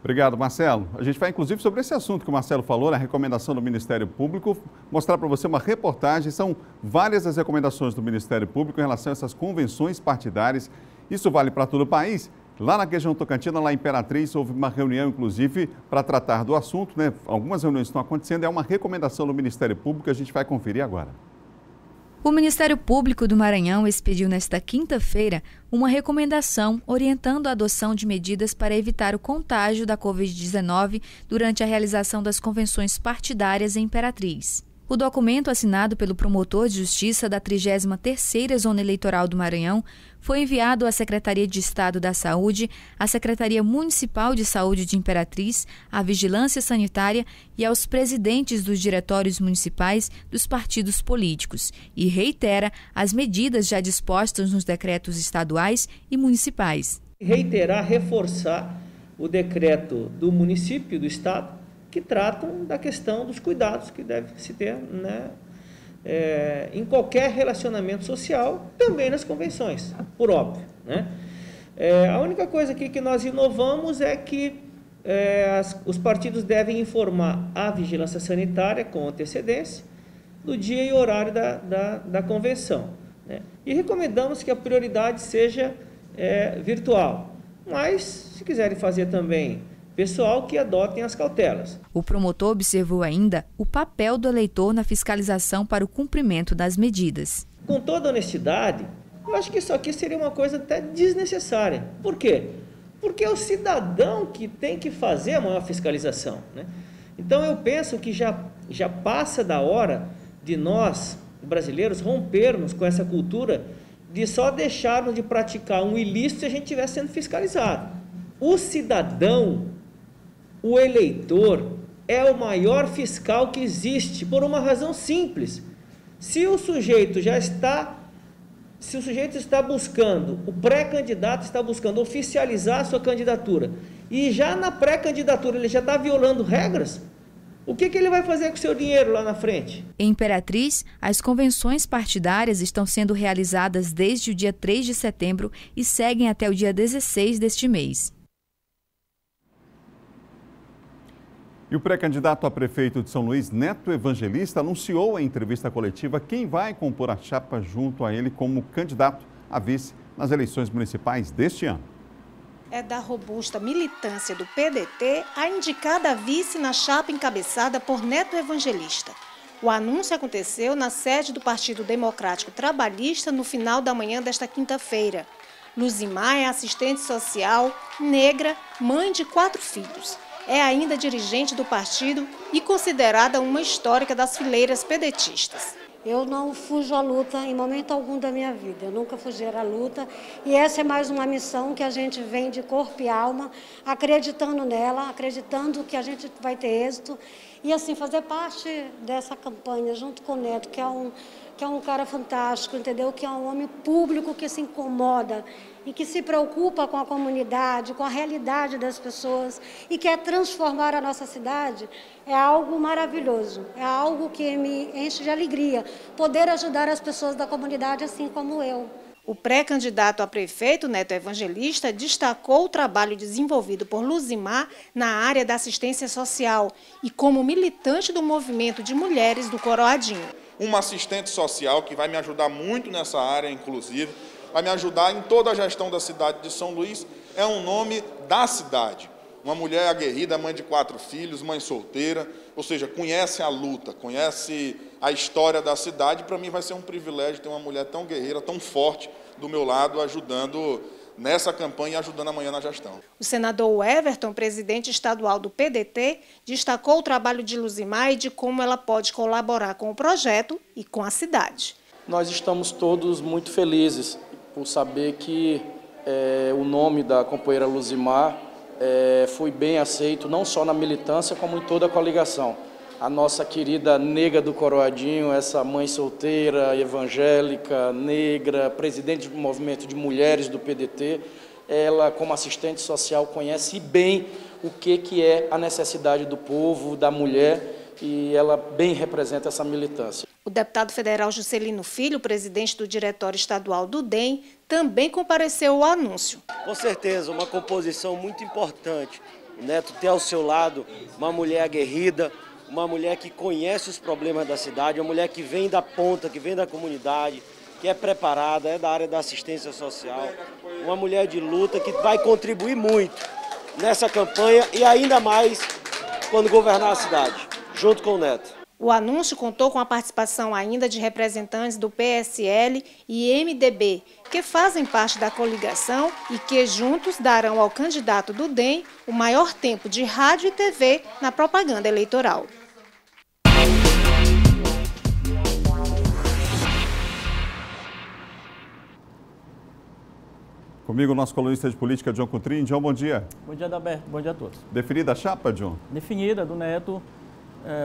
Obrigado, Marcelo. A gente vai, inclusive, sobre esse assunto que o Marcelo falou, na recomendação do Ministério Público, mostrar para você uma reportagem. São várias as recomendações do Ministério Público em relação a essas convenções partidárias. Isso vale para todo o país. Lá na região Tocantina, lá em Imperatriz, houve uma reunião, inclusive, para tratar do assunto, né? Algumas reuniões estão acontecendo, é uma recomendação do Ministério Público que a gente vai conferir agora.
O Ministério Público do Maranhão expediu nesta quinta-feira uma recomendação orientando a adoção de medidas para evitar o contágio da Covid-19 durante a realização das convenções partidárias em Imperatriz. O documento, assinado pelo promotor de justiça da 33ª Zona Eleitoral do Maranhão, foi enviado à Secretaria de Estado da Saúde, à Secretaria Municipal de Saúde de Imperatriz, à Vigilância Sanitária e aos presidentes dos diretórios municipais dos partidos políticos e reitera as medidas já dispostas nos decretos estaduais e municipais.
Reiterar, reforçar o decreto do município, do estado, que tratam da questão dos cuidados que deve se ter, né, em qualquer relacionamento social, também nas convenções, por óbvio, né? A única coisa aqui que nós inovamos é que os partidos devem informar a vigilância sanitária com antecedência do dia e horário da convenção, né? E recomendamos que a prioridade seja virtual, mas se quiserem fazer também pessoal, que adotem as cautelas.
O promotor observou ainda o papel do eleitor na fiscalização para o cumprimento das medidas.
Com toda honestidade, eu acho que isso aqui seria uma coisa até desnecessária. Por quê? Porque é o cidadão que tem que fazer a maior fiscalização, né? Então eu penso que já passa da hora de nós, brasileiros, rompermos com essa cultura de só deixarmos de praticar um ilícito se a gente estiver sendo fiscalizado. O cidadão, o eleitor, é o maior fiscal que existe, por uma razão simples. Se o sujeito está buscando, o pré-candidato está buscando oficializar a sua candidatura, e já na pré-candidatura ele já está violando regras, o que ele vai fazer com o seu dinheiro lá na frente?
Em Imperatriz, as convenções partidárias estão sendo realizadas desde o dia 3 de setembro e seguem até o dia 16 deste mês.
E o pré-candidato a prefeito de São Luís, Neto Evangelista, anunciou em entrevista coletiva quem vai compor a chapa junto a ele como candidato a vice nas eleições municipais deste ano.
É da robusta militância do PDT a indicada a vice na chapa encabeçada por Neto Evangelista. O anúncio aconteceu na sede do Partido Democrático Trabalhista no final da manhã desta quinta-feira. Luzimar é assistente social, negra, mãe de 4 filhos. É ainda dirigente do partido e considerada uma histórica das fileiras pedetistas.
Eu não fujo à luta em momento algum da minha vida, eu nunca fugi à luta, e essa é mais uma missão que a gente vem de corpo e alma, acreditando nela, acreditando que a gente vai ter êxito, e assim, fazer parte dessa campanha junto com o Neto, que é um cara fantástico, entendeu? Que é um homem público que se incomoda e que se preocupa com a comunidade, com a realidade das pessoas e quer transformar a nossa cidade, é algo maravilhoso, é algo que me enche de alegria, poder ajudar as pessoas da comunidade assim como eu.
O pré-candidato a prefeito, Neto Evangelista, destacou o trabalho desenvolvido por Luzimar na área da assistência social e como militante do movimento de mulheres do Coroadinho.
Uma assistente social que vai me ajudar muito nessa área, inclusive, vai me ajudar em toda a gestão da cidade de São Luís, é um nome da cidade. Uma mulher aguerrida, mãe de 4 filhos, mãe solteira, ou seja, conhece a luta, conhece a história da cidade. Para mim vai ser um privilégio ter uma mulher tão guerreira, tão forte do meu lado, ajudando nessa campanha e ajudando amanhã na gestão.
O senador Everton, presidente estadual do PDT, destacou o trabalho de Luzimar e de como ela pode colaborar com o projeto e com a cidade.
Nós estamos todos muito felizes por saber que o nome da companheira Luzimar foi bem aceito, não só na militância, como em toda a coligação. A nossa querida nega do Coroadinho, essa mãe solteira, evangélica, negra, presidente do movimento de mulheres do PDT, ela, como assistente social, conhece bem o que é a necessidade do povo, da mulher, e ela bem representa essa militância.
O deputado federal Juscelino Filho, presidente do Diretório Estadual do DEM, também compareceu ao anúncio.
Com certeza, uma composição muito importante.
o Neto ter ao seu lado uma mulher aguerrida, uma mulher que conhece os problemas da cidade, uma mulher que vem da ponta, que vem da comunidade, que é preparada, é da área da assistência social, uma mulher de luta que vai contribuir muito nessa campanha e ainda mais quando governar a cidade, junto com o Neto.
O anúncio contou com a participação ainda de representantes do PSL e MDB, que fazem parte da coligação e que juntos darão ao candidato do DEM o maior tempo de rádio e TV na propaganda eleitoral.
Comigo, o nosso colunista de política, John Coutrin. John, bom dia.
Bom dia, Adalberto. Bom dia a todos.
Definida a chapa, John?
Definida, do Neto,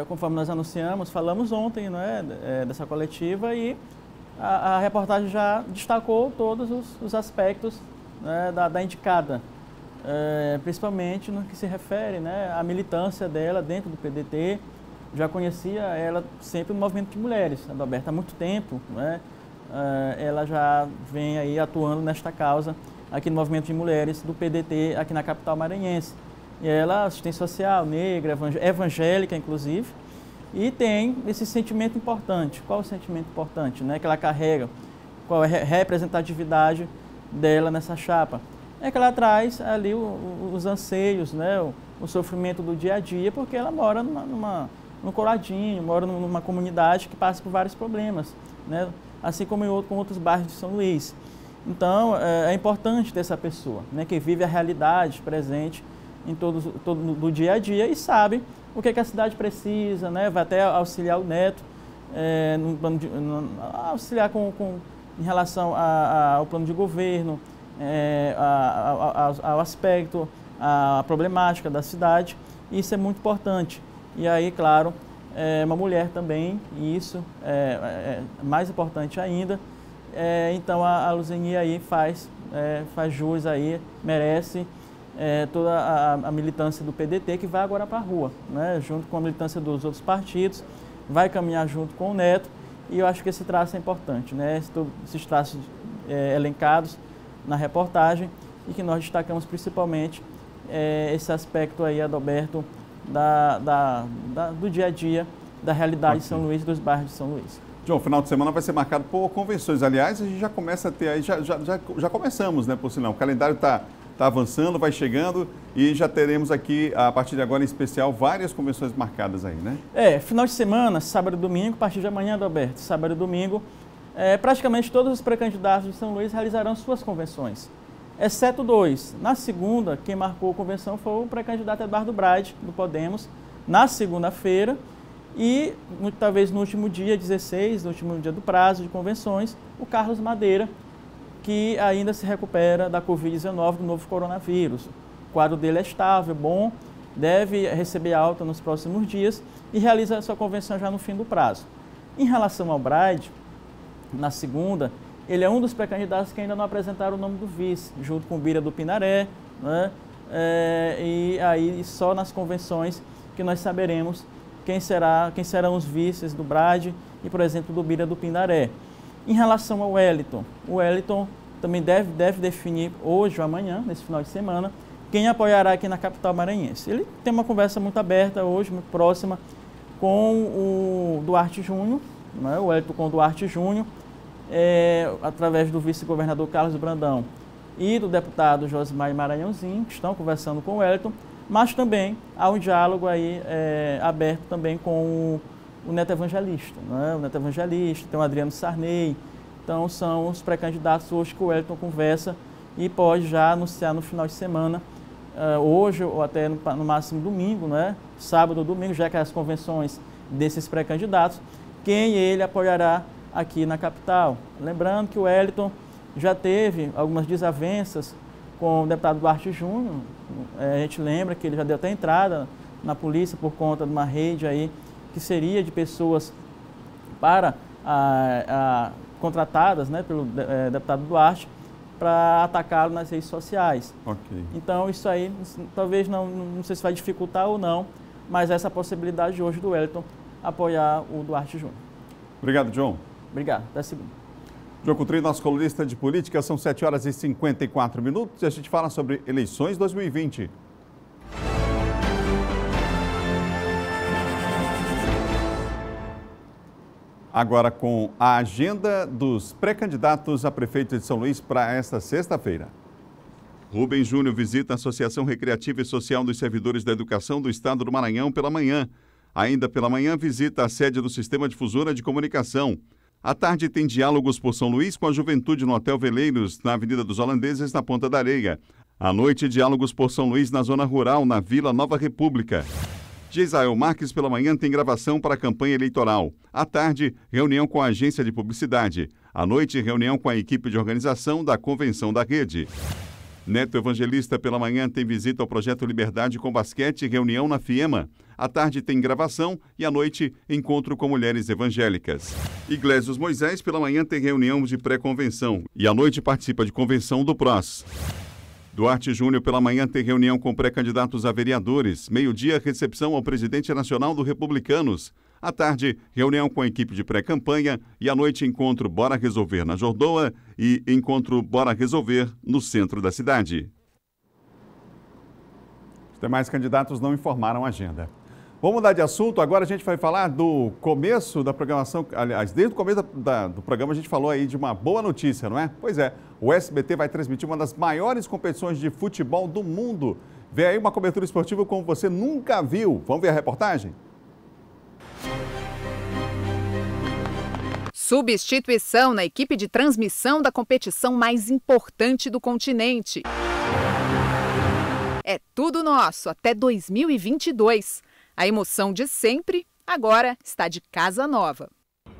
conforme nós anunciamos, falamos ontem, não é, dessa coletiva, e a reportagem já destacou todos os aspectos, né, da indicada, principalmente no que se refere, né, à militância dela dentro do PDT. Já conhecia ela sempre no movimento de mulheres, Adalberto, há muito tempo, né? Ela já vem aí atuando nesta causa aqui no movimento de mulheres do PDT aqui na capital maranhense. E ela é assistente social, negra, evangélica inclusive, e tem esse sentimento importante. Qual é o sentimento importante, né, que ela carrega? Qual é a representatividade dela nessa chapa? É que ela traz ali os anseios, né, o sofrimento do dia a dia, porque ela mora num coladinho, mora numa comunidade que passa por vários problemas, né, assim como com outros bairros de São Luís. Então, é importante ter essa pessoa, né, que vive a realidade presente em todo do dia a dia e sabe o que a cidade precisa, né, vai até auxiliar o Neto, auxiliar em relação ao plano de governo, ao aspecto, à problemática da cidade. Isso é muito importante. E aí, claro, uma mulher também, e isso é mais importante ainda. Então a Luzeni aí faz jus aí, merece toda a militância do PDT, que vai agora para a rua, né, junto com a militância dos outros partidos, vai caminhar junto com o Neto, e eu acho que esse traço é importante, né, esses traços elencados na reportagem, e que nós destacamos principalmente esse aspecto aí, Adalberto, do dia a dia, da realidade de São Luís e dos bairros de São Luís.
John, o final de semana vai ser marcado por convenções. Aliás, a gente já começa a ter aí, já começamos, né, por sinal. O calendário está avançando, vai chegando e já teremos aqui, a partir de agora em especial, várias convenções marcadas aí, né?
Final de semana, sábado e domingo, a partir de amanhã, Adalberto, sábado e domingo, praticamente todos os pré-candidatos de São Luís realizarão suas convenções, exceto 2. Na segunda, quem marcou a convenção foi o pré-candidato Eduardo Brade, do Podemos, na segunda-feira, e talvez no último dia 16, no último dia do prazo de convenções, o Carlos Madeira, que ainda se recupera da Covid-19, do novo coronavírus. O quadro dele é estável, bom, deve receber alta nos próximos dias e realiza a sua convenção já no fim do prazo. Em relação ao Brade, na segunda, ele é um dos pré-candidatos que ainda não apresentaram o nome do vice, junto com o Bira do Pinaré, né? E aí só nas convenções que nós saberemos quem serão os vices do Brade e, por exemplo, do Bira do Pindaré. Em relação ao Wellington, o Wellington também deve definir hoje ou amanhã, nesse final de semana, quem apoiará aqui na capital maranhense. Ele tem uma conversa muito aberta hoje, muito próxima, com o Duarte Júnior, né? O Wellington com o Duarte Júnior, através do vice-governador Carlos Brandão e do deputado Josimar Maranhãozinho, que estão conversando com o Wellington, mas também há um diálogo aí aberto também com o Neto Evangelista, né? O Neto Evangelista, tem o Adriano Sarney. Então são os pré-candidatos hoje que o Wellington conversa e pode já anunciar no final de semana, hoje ou até no máximo domingo, né? Sábado ou domingo, já que as convenções desses pré-candidatos, quem ele apoiará aqui na capital. Lembrando que o Wellington já teve algumas desavenças com o deputado Duarte Júnior. A gente lembra que ele já deu até entrada na polícia por conta de uma rede aí que seria de pessoas contratadas, né, pelo deputado Duarte para atacá-lo nas redes sociais.
Okay.
Então isso aí talvez não sei se vai dificultar ou não, mas essa possibilidade hoje do Wellington apoiar o Duarte Júnior.
Obrigado, John.
Obrigado. Até segunda.
John Coutrin, nosso colunista de política, são 7 horas e 54 minutos e a gente fala sobre eleições 2020. Agora com a agenda dos pré-candidatos a prefeito de São Luís para esta sexta-feira. Rubem Júnior visita a Associação Recreativa e Social dos Servidores da Educação do Estado do Maranhão pela manhã. Ainda pela manhã, visita a sede do Sistema Difusora de Comunicação. À tarde, tem diálogos por São Luís com a juventude no Hotel Veleiros, na Avenida dos Holandeses, na Ponta da Areia. À noite, diálogos por São Luís, na Zona Rural, na Vila Nova República. Geisael Marques, pela manhã, tem gravação para a campanha eleitoral. À tarde, reunião com a agência de publicidade. À noite, reunião com a equipe de organização da Convenção da Rede. Neto Evangelista, pela manhã, tem visita ao Projeto Liberdade com Basquete e reunião na FIEMA. À tarde tem gravação e à noite encontro com mulheres evangélicas. Iglésios Moisés, pela manhã, tem reunião de pré-convenção e à noite participa de convenção do PROS. Duarte Júnior, pela manhã, tem reunião com pré-candidatos a vereadores. Meio-dia, recepção ao presidente nacional do Republicanos. À tarde, reunião com a equipe de pré-campanha e à noite, encontro Bora Resolver na Jordoa e encontro Bora Resolver no centro da cidade. Os demais candidatos não informaram a agenda. Vamos mudar de assunto, agora a gente vai falar do começo da programação, aliás, desde o começo do programa a gente falou aí de uma boa notícia, não é? Pois é, o SBT vai transmitir uma das maiores competições de futebol do mundo. Vê aí uma cobertura esportiva como você nunca viu. Vamos ver a reportagem?
Substituição na equipe de transmissão da competição mais importante do continente. É tudo nosso até 2022. A emoção de sempre agora está de casa nova.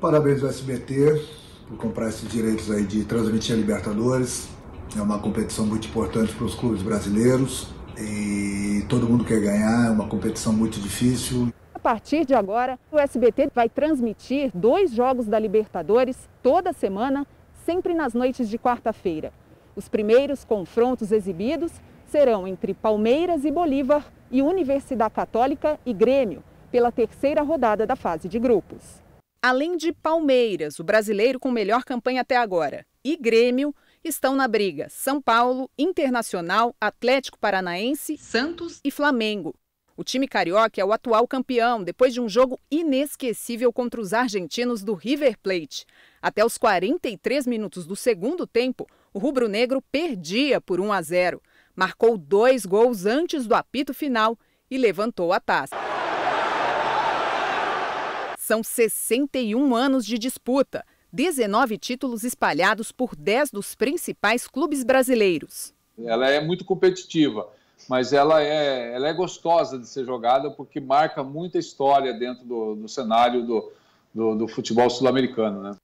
Parabéns ao SBT por comprar esses direitos aí de transmitir a Libertadores. É uma competição muito importante para os clubes brasileiros e todo mundo quer ganhar, é uma competição muito difícil.
A partir de agora, o SBT vai transmitir 2 jogos da Libertadores toda semana, sempre nas noites de quarta-feira. Os primeiros confrontos exibidos serão entre Palmeiras e Bolívar e Universidade Católica e Grêmio, pela 3ª rodada da fase de grupos. Além de Palmeiras, o brasileiro com melhor campanha até agora, e Grêmio, estão na briga São Paulo, Internacional, Atlético Paranaense, Santos e Flamengo. O time carioca é o atual campeão, depois de um jogo inesquecível contra os argentinos do River Plate. Até os 43 minutos do segundo tempo, o rubro-negro perdia por 1-0. Marcou 2 gols antes do apito final e levantou a taça. São 61 anos de disputa, 19 títulos espalhados por 10 dos principais clubes brasileiros.
Ela é muito competitiva, mas ela é gostosa de ser jogada porque marca muita história dentro do cenário do futebol sul-americano, né?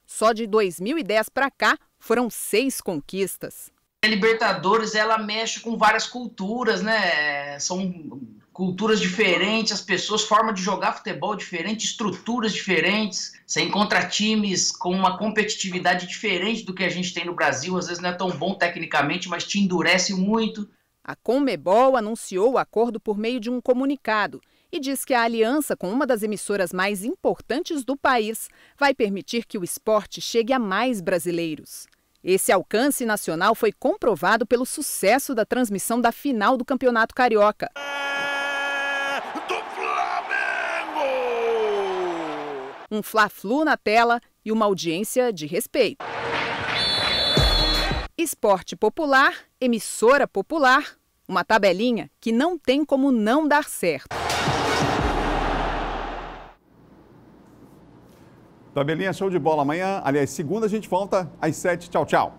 Só de 2010 para cá foram 6 conquistas.
A Libertadores, ela mexe com várias culturas, né? São culturas diferentes, as pessoas, forma de jogar futebol diferente, estruturas diferentes. Você encontra times com uma competitividade diferente do que a gente tem no Brasil. Às vezes não é tão bom tecnicamente, mas te endurece muito.
A Conmebol anunciou o acordo por meio de um comunicado e diz que a aliança com uma das emissoras mais importantes do país vai permitir que o esporte chegue a mais brasileiros. Esse alcance nacional foi comprovado pelo sucesso da transmissão da final do Campeonato Carioca.
Do Flamengo!
Um Fla-Flu na tela e uma audiência de respeito. Esporte popular, emissora popular, uma tabelinha que não tem como não dar certo.
Tabelinha show de bola. Amanhã, aliás, segunda, a gente volta às 7. Tchau, tchau.